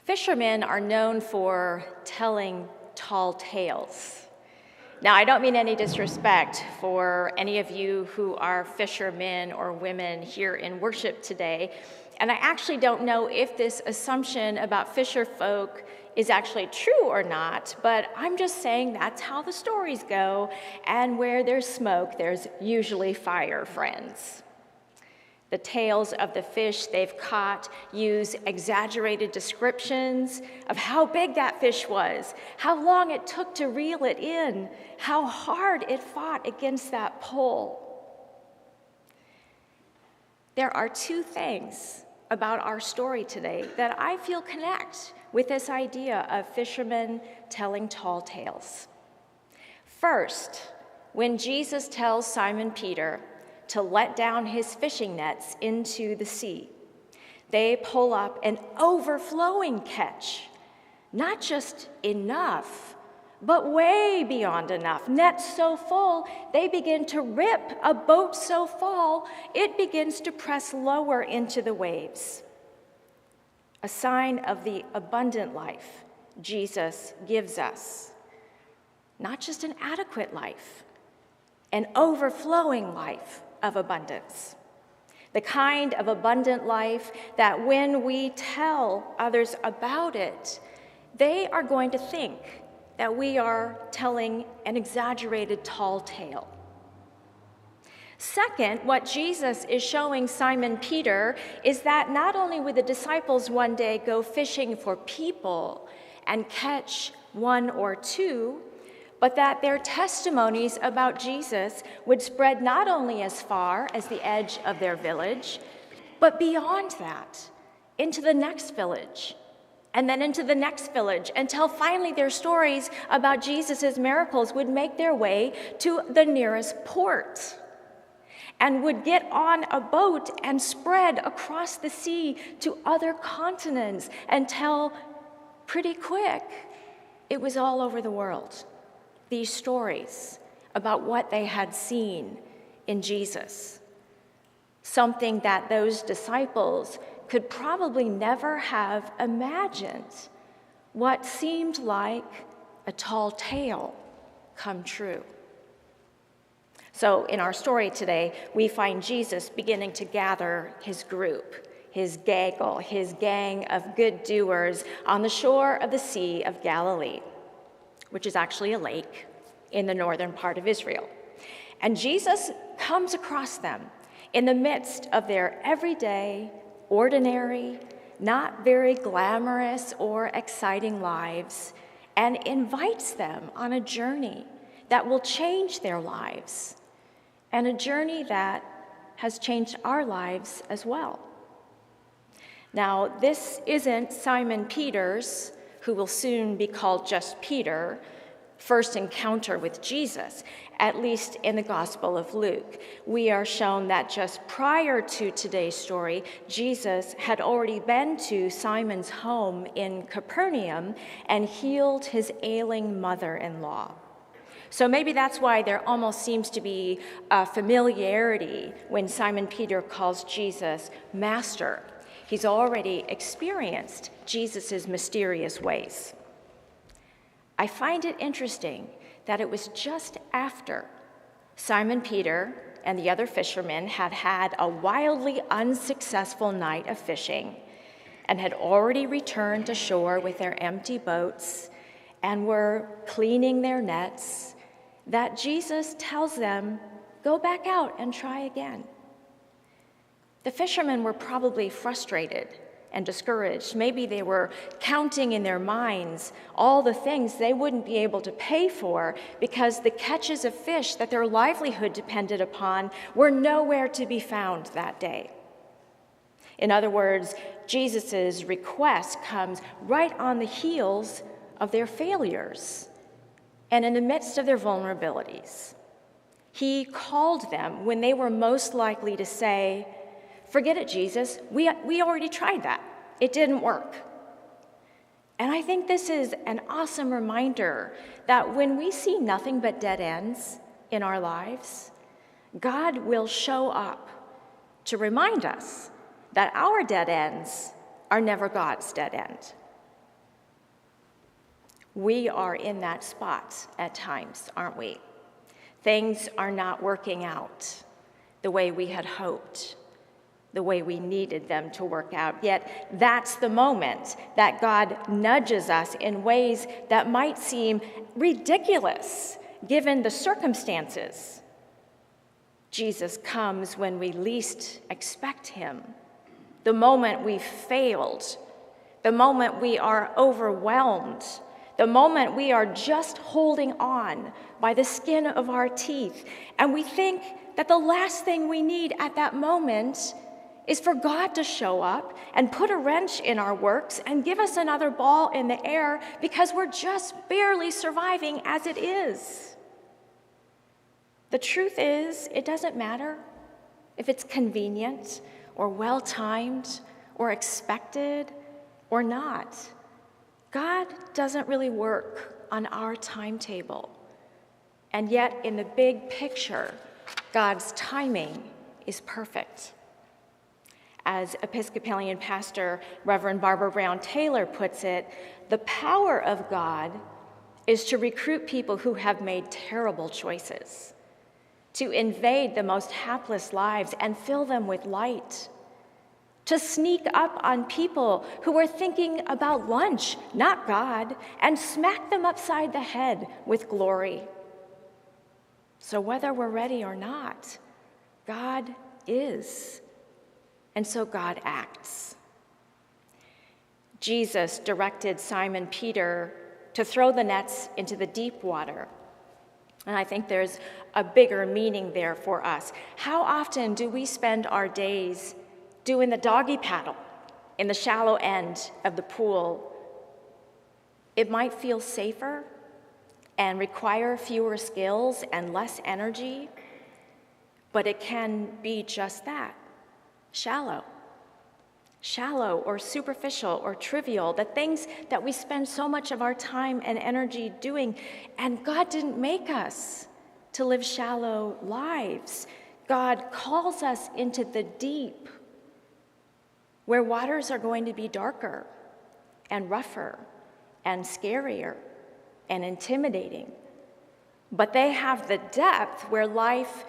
Fishermen are known for telling tall tales. Now, I don't mean any disrespect for any of you who are fishermen or women here in worship today, and I actually don't know if this assumption about fisher folk is actually true or not, but I'm just saying that's how the stories go, and where there's smoke, there's usually fire, friends. The tales of the fish they've caught use exaggerated descriptions of how big that fish was, how long it took to reel it in, how hard it fought against that pole. There are two things about our story today that I feel connect with this idea of fishermen telling tall tales. First, when Jesus tells Simon Peter to let down his fishing nets into the sea, they pull up an overflowing catch. Not just enough, but way beyond enough. Nets so full, they begin to rip. A boat so full, it begins to press lower into the waves. A sign of the abundant life Jesus gives us. Not just an adequate life, an overflowing life of abundance. The kind of abundant life that when we tell others about it, they are going to think that we are telling an exaggerated tall tale. Second, what Jesus is showing Simon Peter is that not only would the disciples one day go fishing for people and catch one or two, but that their testimonies about Jesus would spread not only as far as the edge of their village, but beyond that, into the next village, and then into the next village, until finally their stories about Jesus' miracles would make their way to the nearest port, and would get on a boat and spread across the sea to other continents until pretty quick it was all over the world. These stories about what they had seen in Jesus, something that those disciples could probably never have imagined, what seemed like a tall tale come true. So in our story today, we find Jesus beginning to gather his group, his gaggle, his gang of good doers on the shore of the Sea of Galilee, which is actually a lake in the northern part of Israel. And Jesus comes across them in the midst of their everyday, ordinary, not very glamorous or exciting lives, and invites them on a journey that will change their lives, and a journey that has changed our lives as well. Now, this isn't Simon Peter's, who will soon be called just Peter, first encounter with Jesus, at least in the Gospel of Luke. We are shown that just prior to today's story, Jesus had already been to Simon's home in Capernaum and healed his ailing mother-in-law. So maybe that's why there almost seems to be a familiarity when Simon Peter calls Jesus Master. He's already experienced Jesus' mysterious ways. I find it interesting that it was just after Simon Peter and the other fishermen had had a wildly unsuccessful night of fishing and had already returned to shore with their empty boats and were cleaning their nets, that Jesus tells them, go back out and try again. The fishermen were probably frustrated and discouraged. Maybe they were counting in their minds all the things they wouldn't be able to pay for because the catches of fish that their livelihood depended upon were nowhere to be found that day. In other words, Jesus' request comes right on the heels of their failures and in the midst of their vulnerabilities. He called them when they were most likely to say, forget it, Jesus. We already tried that. It didn't work. And I think this is an awesome reminder that when we see nothing but dead ends in our lives, God will show up to remind us that our dead ends are never God's dead end. We are in that spot at times, aren't we? Things are not working out the way we had hoped, the way we needed them to work out. Yet that's the moment that God nudges us in ways that might seem ridiculous given the circumstances. Jesus comes when we least expect him, the moment we've failed, the moment we are overwhelmed, the moment we are just holding on by the skin of our teeth, and we think that the last thing we need at that moment is for God to show up and put a wrench in our works and give us another ball in the air because we're just barely surviving as it is. The truth is, it doesn't matter if it's convenient or well-timed or expected or not. God doesn't really work on our timetable. And yet, in the big picture, God's timing is perfect. As Episcopalian pastor Reverend Barbara Brown Taylor puts it, the power of God is to recruit people who have made terrible choices, to invade the most hapless lives and fill them with light, to sneak up on people who are thinking about lunch, not God, and smack them upside the head with glory. So whether we're ready or not, God is, and so God acts. Jesus directed Simon Peter to throw the nets into the deep water. And I think there's a bigger meaning there for us. How often do we spend our days doing the doggy paddle in the shallow end of the pool? It might feel safer and require fewer skills and less energy, but it can be just that, shallow or superficial or trivial, the things that we spend so much of our time and energy doing. And God didn't make us to live shallow lives. God calls us into the deep, where waters are going to be darker and rougher and scarier and intimidating. But they have the depth where life,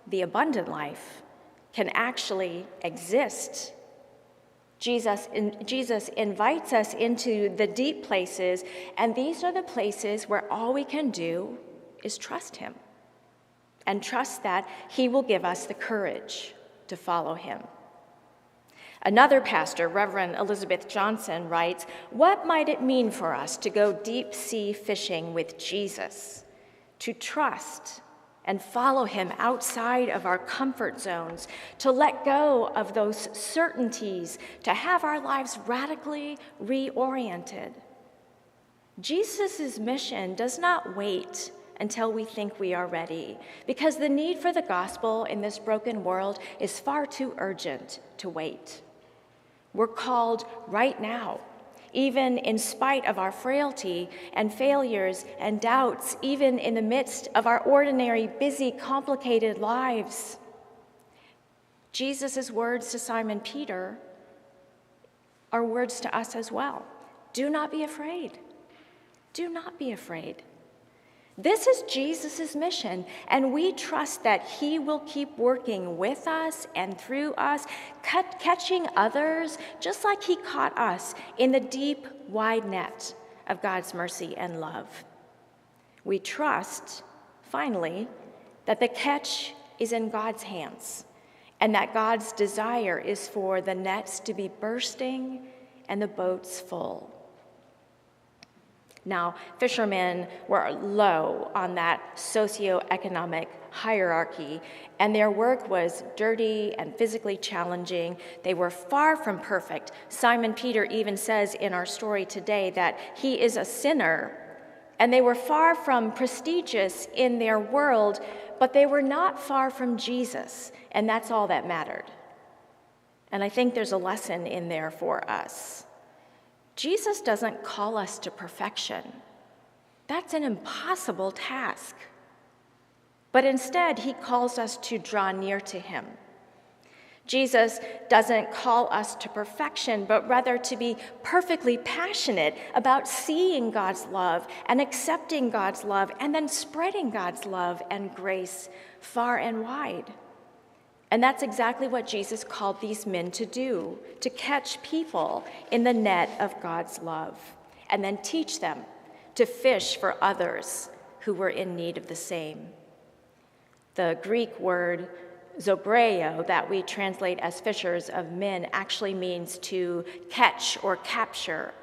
the abundant life, can actually exist. Jesus invites us into the deep places, and these are the places where all we can do is trust him and trust that he will give us the courage to follow him. Another pastor, Reverend Elizabeth Johnson, writes, "What might it mean for us to go deep sea fishing with Jesus, to trust and follow him outside of our comfort zones, to let go of those certainties, to have our lives radically reoriented?" Jesus' mission does not wait until we think we are ready, because the need for the gospel in this broken world is far too urgent to wait. We're called right now, even in spite of our frailty and failures and doubts, even in the midst of our ordinary, busy, complicated lives. Jesus' words to Simon Peter are words to us as well. Do not be afraid. Do not be afraid. This is Jesus' mission, and we trust that he will keep working with us and through us, catching others just like he caught us in the deep, wide net of God's mercy and love. We trust, finally, that the catch is in God's hands, and that God's desire is for the nets to be bursting and the boats full. Now, fishermen were low on that socioeconomic hierarchy, and their work was dirty and physically challenging. They were far from perfect. Simon Peter even says in our story today that he is a sinner, and they were far from prestigious in their world, but they were not far from Jesus, and that's all that mattered. And I think there's a lesson in there for us. Jesus doesn't call us to perfection. That's an impossible task. But instead, he calls us to draw near to him, Jesus doesn't call us to perfection, but rather to be perfectly passionate about seeing God's love and accepting God's love and then spreading God's love and grace far and wide. And that's exactly what Jesus called these men to do, to catch people in the net of God's love and then teach them to fish for others who were in need of the same. The Greek word zobreo, that we translate as fishers of men, actually means to catch or capture.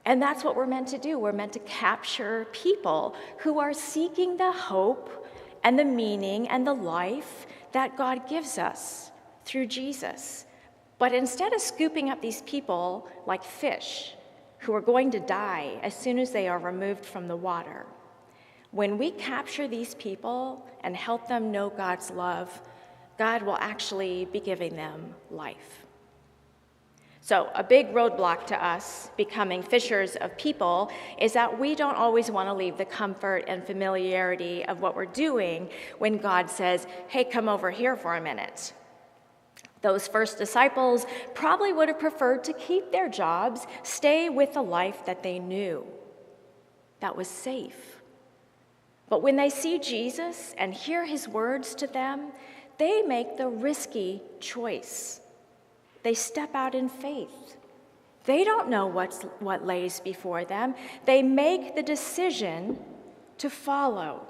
And that's what we're meant to do. We're meant to capture people who are seeking the hope and the meaning and the life that God gives us through Jesus. But instead of scooping up these people like fish who are going to die as soon as they are removed from the water, when we capture these people and help them know God's love, God will actually be giving them life. So a big roadblock to us becoming fishers of people is that we don't always want to leave the comfort and familiarity of what we're doing when God says, hey, come over here for a minute. Those first disciples probably would have preferred to keep their jobs, stay with the life that they knew, that was safe. But when they see Jesus and hear his words to them, they make the risky choice. They step out in faith. They don't know what lays before them. They make the decision to follow.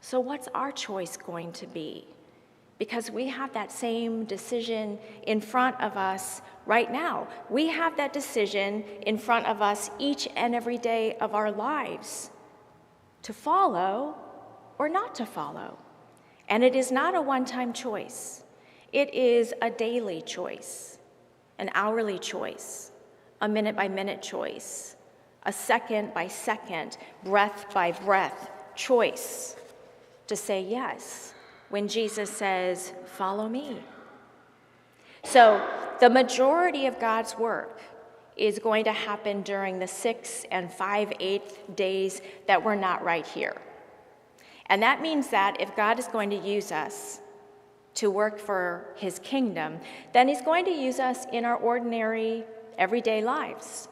So what's our choice going to be? Because we have that same decision in front of us right now. We have that decision in front of us each and every day of our lives, to follow or not to follow. And it is not a one-time choice. It is a daily choice, an hourly choice, a minute-by-minute choice, a second-by-second, breath-by-breath choice to say yes when Jesus says, follow me. So the majority of God's work is going to happen during the 6 and 5/8 days that we're not right here. And that means that if God is going to use us to work for his kingdom, then he's going to use us in our ordinary, everyday lives.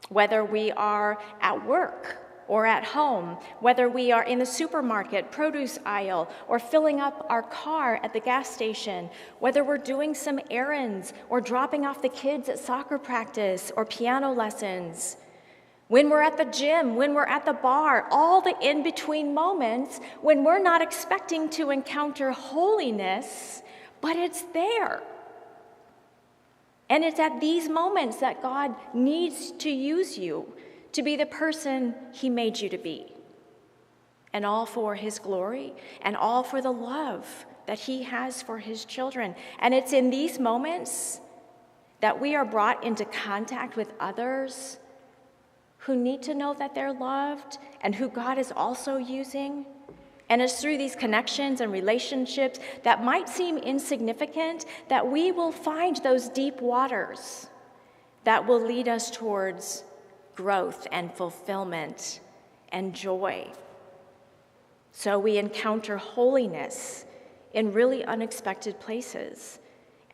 Whether we are at work or at home, whether we are in the supermarket, produce aisle, or filling up our car at the gas station, whether we're doing some errands or dropping off the kids at soccer practice or piano lessons, when we're at the gym, when we're at the bar, all the in-between moments when we're not expecting to encounter holiness, but it's there. And it's at these moments that God needs to use you to be the person he made you to be. And all for his glory and all for the love that he has for his children. And it's in these moments that we are brought into contact with others who need to know that they're loved and who God is also using. And it's through these connections and relationships that might seem insignificant that we will find those deep waters that will lead us towards growth and fulfillment and joy. So we encounter holiness in really unexpected places.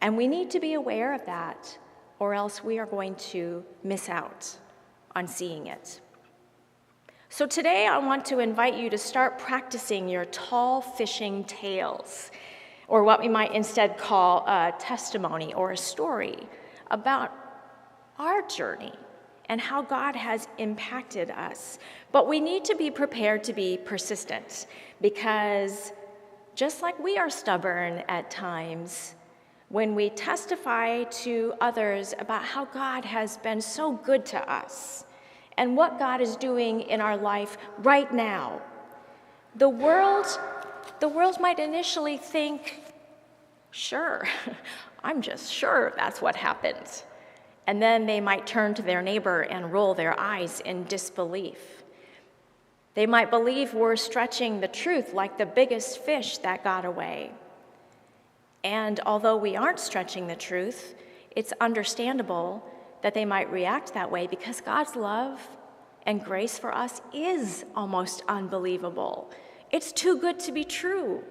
And we need to be aware of that, or else we are going to miss out on seeing it. So today I want to invite you to start practicing your tall fishing tales, or what we might instead call a testimony or a story about our journey and how God has impacted us. But we need to be prepared to be persistent, because just like we are stubborn at times, when we testify to others about how God has been so good to us and what God is doing in our life right now, the world might initially think, sure, I'm just sure that's what happened. And then they might turn to their neighbor and roll their eyes in disbelief. They might believe we're stretching the truth like the biggest fish that got away. And although we aren't stretching the truth, it's understandable that they might react that way, because God's love and grace for us is almost unbelievable. It's too good to be true.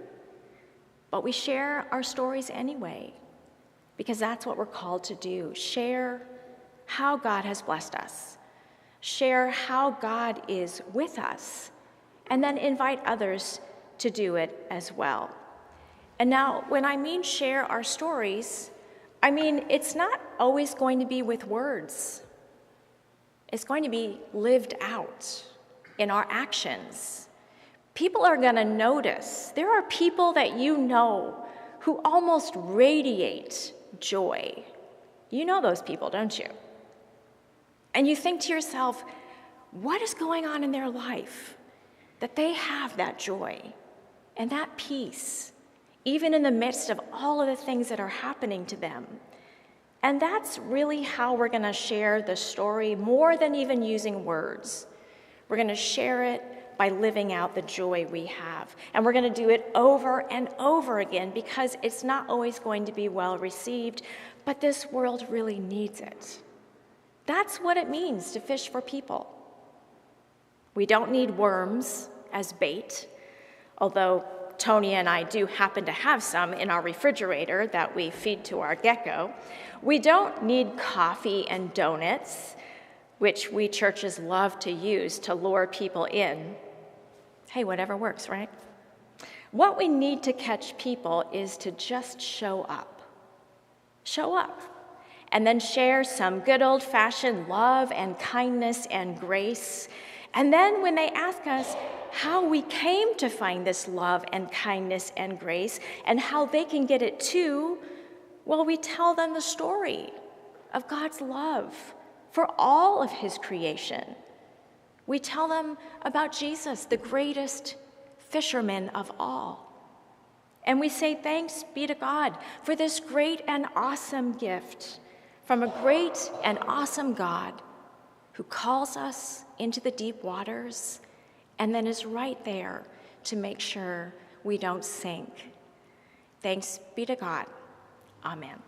But we share our stories anyway, because that's what we're called to do. Share how God has blessed us. Share how God is with us, and then invite others to do it as well. And now, when I mean share our stories, I mean it's not always going to be with words. It's going to be lived out in our actions. People are going to notice. There are people that you know who almost radiate joy. You know those people, don't you? And you think to yourself, what is going on in their life that they have that joy and that peace, even in the midst of all of the things that are happening to them? And that's really how we're going to share the story, more than even using words. We're going to share it by living out the joy we have. And we're going to do it over and over again, because it's not always going to be well received, but this world really needs it. That's what it means to fish for people. We don't need worms as bait, although Tony and I do happen to have some in our refrigerator that we feed to our gecko. We don't need coffee and donuts, which we churches love to use to lure people in. Hey, whatever works, right? What we need to catch people is to just show up. Show up. And then share some good old-fashioned love and kindness and grace. And then when they ask us how we came to find this love and kindness and grace and how they can get it too, well, we tell them the story of God's love for all of his creation. We tell them about Jesus, the greatest fisherman of all. And we say thanks be to God for this great and awesome gift from a great and awesome God who calls us into the deep waters and then is right there to make sure we don't sink. Thanks be to God. Amen.